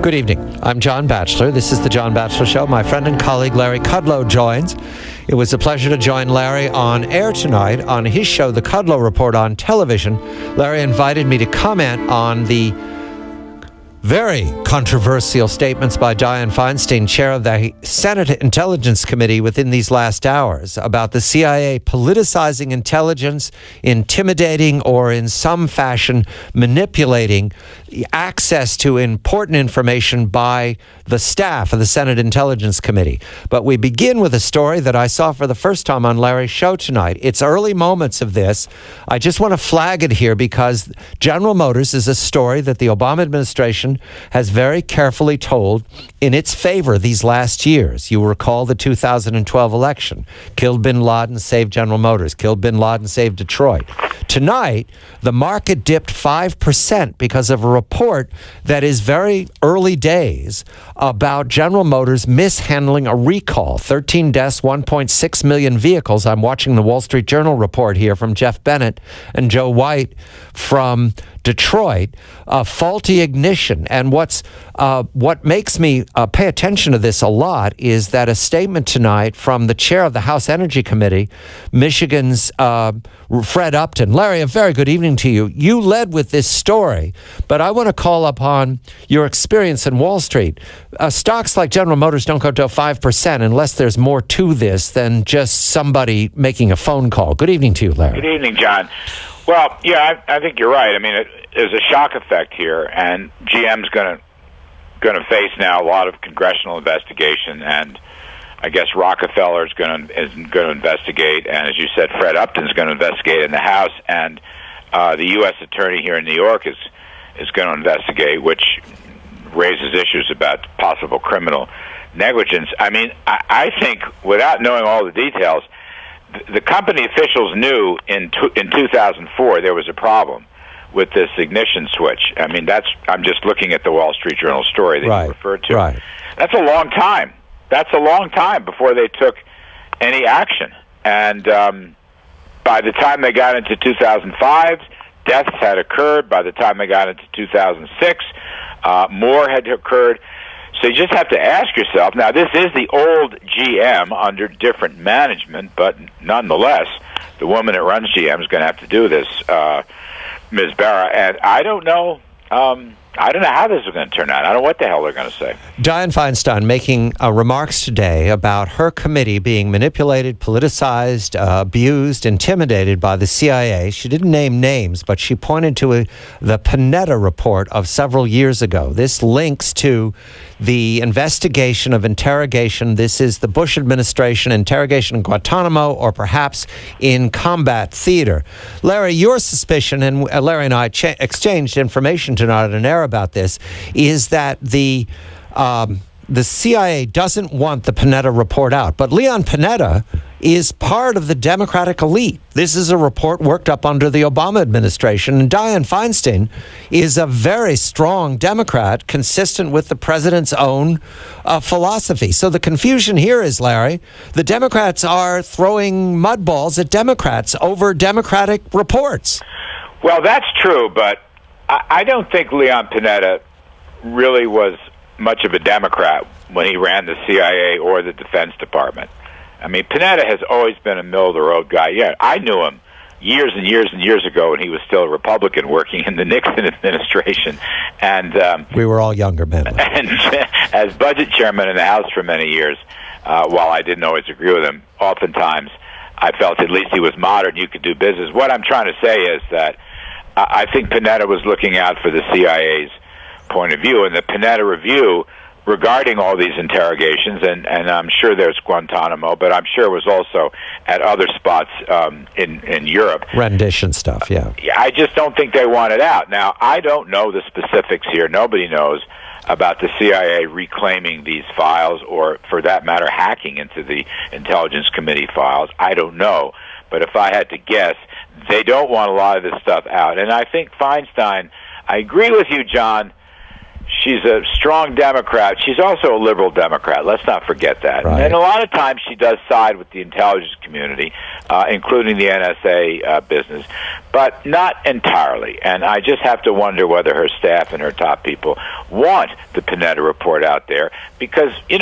Good evening. I'm John Batchelor. This is The John Batchelor Show. My friend and colleague Larry Kudlow joins. It was a pleasure to join Larry on air tonight on his show, The Kudlow Report, on television. Larry invited me to comment on the very controversial statements by Dianne Feinstein, chair of the Senate Intelligence Committee, within these last hours about the CIA politicizing intelligence, intimidating, or in some fashion manipulating access to important information by the staff of the Senate Intelligence Committee. But we begin with a story that I saw for the first time on Larry's show tonight. It's early moments of this. I just want to flag it here because General Motors is a story that the Obama administration has very carefully told in its favor these last years. You recall the 2012 election. Killed bin Laden, saved General Motors. Killed bin Laden, saved Detroit. Tonight, the market dipped 5% because of a report that is very early days about General Motors mishandling a recall. 13 deaths, 1.6 million vehicles. I'm watching the Wall Street Journal report here from Jeff Bennett and Joe White from Detroit. Faulty ignition. And what makes me pay attention to this a lot is that a statement tonight from the chair of the House Energy Committee, Michigan's Fred Upton. Larry, a very good evening to you. You led with this story, but I want to call upon your experience in Wall Street. Stocks like General Motors don't go to 5% unless there's more to this than just somebody making a phone call. Good evening to you, Larry. Good evening, John. Well, yeah, I think you're right. I mean, there's a shock effect here, and GM's going to face now a lot of congressional investigation, and I guess Rockefeller is going to investigate, and as you said, Fred Upton is going to investigate in the House, and the U.S. Attorney here in New York is going to investigate, which raises issues about possible criminal negligence. I mean, I think without knowing all the details, the company officials knew in 2004 there was a problem with this ignition switch. I mean, I'm just looking at the Wall Street Journal story that you referred to. Right. That's a long time. That's a long time before they took any action. And by the time they got into 2005, deaths had occurred. By the time they got into 2006, more had occurred. So you just have to ask yourself, now this is the old GM under different management, but nonetheless, the woman that runs GM is going to have to do this, Ms. Barra, and I don't know how this is going to turn out. I don't know what the hell they're going to say. Dianne Feinstein making remarks today about her committee being manipulated, politicized, abused, intimidated by the CIA. She didn't name names, but she pointed to the Panetta Report of several years ago. This links to the investigation of interrogation. This is the Bush administration interrogation in Guantanamo or perhaps in combat theater. Larry, your suspicion, and Larry and I exchanged information tonight on air about this, is that the CIA doesn't want the Panetta Report out. But Leon Panetta is part of the Democratic elite. This is a report worked up under the Obama administration. And Dianne Feinstein is a very strong Democrat, consistent with the president's own philosophy. So the confusion here is, Larry, the Democrats are throwing mud balls at Democrats over Democratic reports. Well, that's true, but I don't think Leon Panetta really was much of a Democrat when he ran the CIA or the Defense Department. I mean, Panetta has always been a middle-of-the-road guy. Yeah, I knew him years and years and years ago when he was still a Republican working in the Nixon administration. And we were all younger men. And as budget chairman in the House for many years, while I didn't always agree with him, oftentimes I felt at least he was modern, you could do business. What I'm trying to say is that I think Panetta was looking out for the CIA's point of view, and the Panetta Review regarding all these interrogations, and I'm sure there's Guantanamo, but I'm sure it was also at other spots in Europe. Rendition stuff, yeah. I just don't think they want it out. Now, I don't know the specifics here. Nobody knows about the CIA reclaiming these files or, for that matter, hacking into the Intelligence Committee files. I don't know. But if I had to guess, they don't want a lot of this stuff out. And I think Feinstein, I agree with you, John, she's a strong Democrat. She's also a liberal Democrat. Let's not forget that. Right. And a lot of times she does side with the intelligence community, including the NSA business, but not entirely. And I just have to wonder whether her staff and her top people want the Panetta Report out there because, Team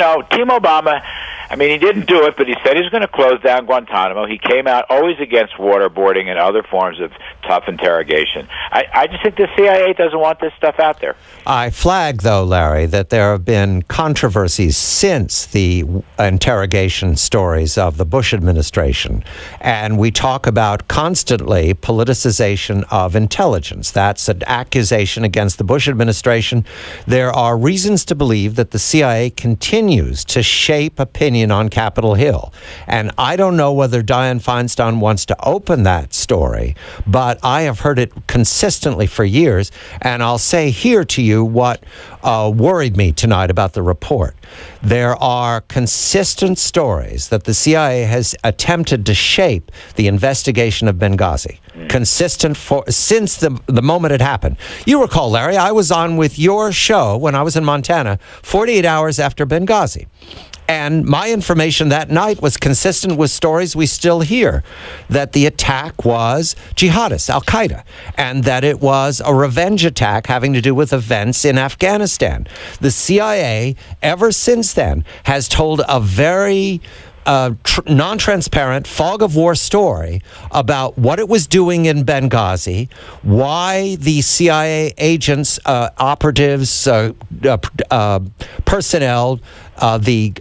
Obama, I mean, he didn't do it, but he said he was going to close down Guantanamo. He came out always against waterboarding and other forms of tough interrogation. I just think the CIA doesn't want this stuff out there. I flag, though, Larry, that there have been controversies since the interrogation stories of the Bush administration. And we talk about constantly politicization of intelligence. That's an accusation against the Bush administration. There are reasons to believe that the CIA continues to shape opinion on Capitol Hill. And I don't know whether Dianne Feinstein wants to open that story, but I have heard it consistently for years. And I'll say here to you what worried me tonight about the report. There are consistent stories that the CIA has attempted to shape the investigation of Benghazi. Consistent since the moment it happened. You recall, Larry, I was on with your show when I was in Montana 48 hours after Benghazi. And my information that night was consistent with stories we still hear, that the attack was jihadists, Al-Qaeda, and that it was a revenge attack having to do with events in Afghanistan. The CIA, ever since then, has told a very non-transparent fog of war story about what it was doing in Benghazi, why the CIA agents, operatives, personnel, the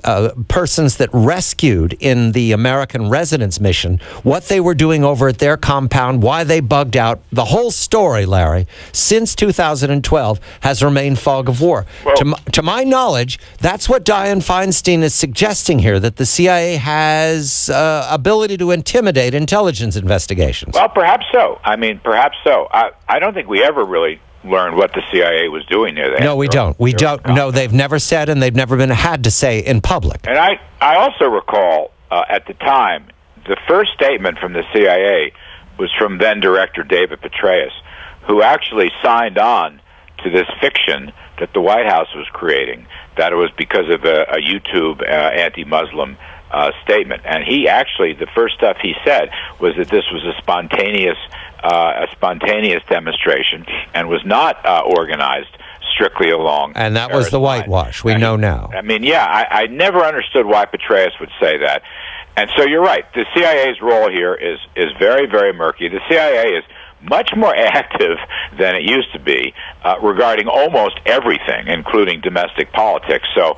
persons that rescued in the American Resonance mission, what they were doing over at their compound, why they bugged out. The whole story, Larry, since 2012 has remained fog of war. Well, to my knowledge, that's what Dianne Feinstein is suggesting here, that the CIA has ability to intimidate intelligence investigations. Well, perhaps so. I mean, perhaps so. I don't think we ever really learned what the CIA was doing there. No, we don't. We don't. No, they've never said, and they've never been had to say in public. And I also recall at the time, the first statement from the CIA was from then Director David Petraeus, who actually signed on to this fiction that the White House was creating, that it was because of a YouTube anti-Muslim statement. And he actually, the first stuff he said was that this was a spontaneous demonstration and was not organized strictly along. And that was the whitewash. We know now. I mean, I never understood why Petraeus would say that. And so you're right. The CIA's role here is very, very murky. The CIA is much more active than it used to be regarding almost everything, including domestic politics. So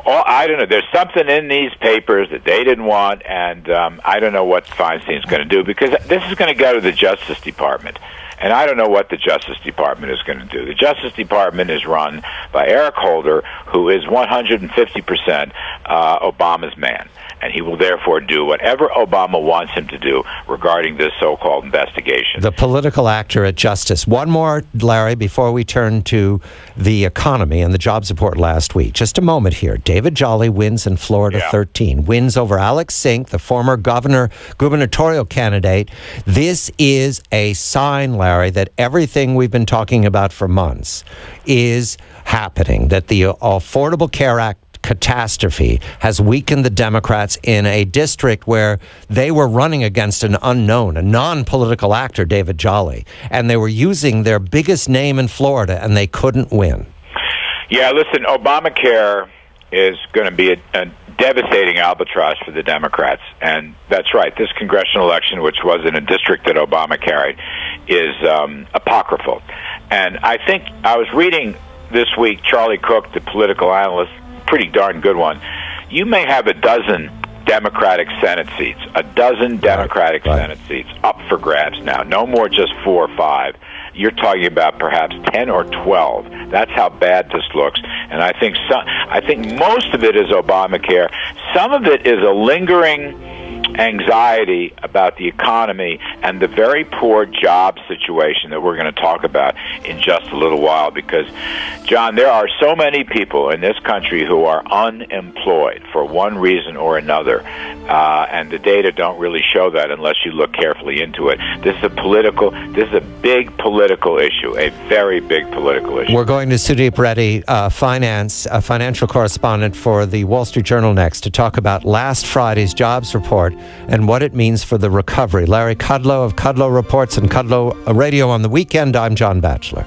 I don't know. There's something in these papers that they didn't want, and I don't know what Feinstein's going to do, because this is going to go to the Justice Department. And I don't know what the Justice Department is going to do. The Justice Department is run by Eric Holder, who is 150% Obama's man. And he will therefore do whatever Obama wants him to do regarding this so-called investigation. The political actor at Justice. One more, Larry, before we turn to the economy and the jobs report last week. Just a moment here. David Jolly wins in Florida 13. Wins over Alex Sink, the former gubernatorial candidate. This is a sign, Larry, that everything we've been talking about for months is happening, that the Affordable Care Act catastrophe has weakened the Democrats in a district where they were running against an unknown, a non-political actor, David Jolly, and they were using their biggest name in Florida, and they couldn't win. Yeah, listen, Obamacare is going to be a devastating albatross for the Democrats, and that's right. This congressional election, which was in a district that Obama carried, is apocryphal. And I think I was reading this week Charlie Cook, the political analyst, pretty darn good one. You may have a dozen Democratic Senate seats, Senate seats up for grabs now. No more just 4 or 5. You're talking about perhaps 10 or 12. That's how bad this looks. And I think most of it is Obamacare. Some of it is a lingering anxiety about the economy and the very poor job situation that we're going to talk about in just a little while. Because, John, there are so many people in this country who are unemployed for one reason or another, and the data don't really show that unless you look carefully into it. This is a big political issue, a very big political issue. We're going to Sudeep Reddy, a financial correspondent for the Wall Street Journal next, to talk about last Friday's jobs report and what it means for the recovery. Larry Kudlow of Kudlow Reports and Kudlow Radio on the Weekend. I'm John Batchelor.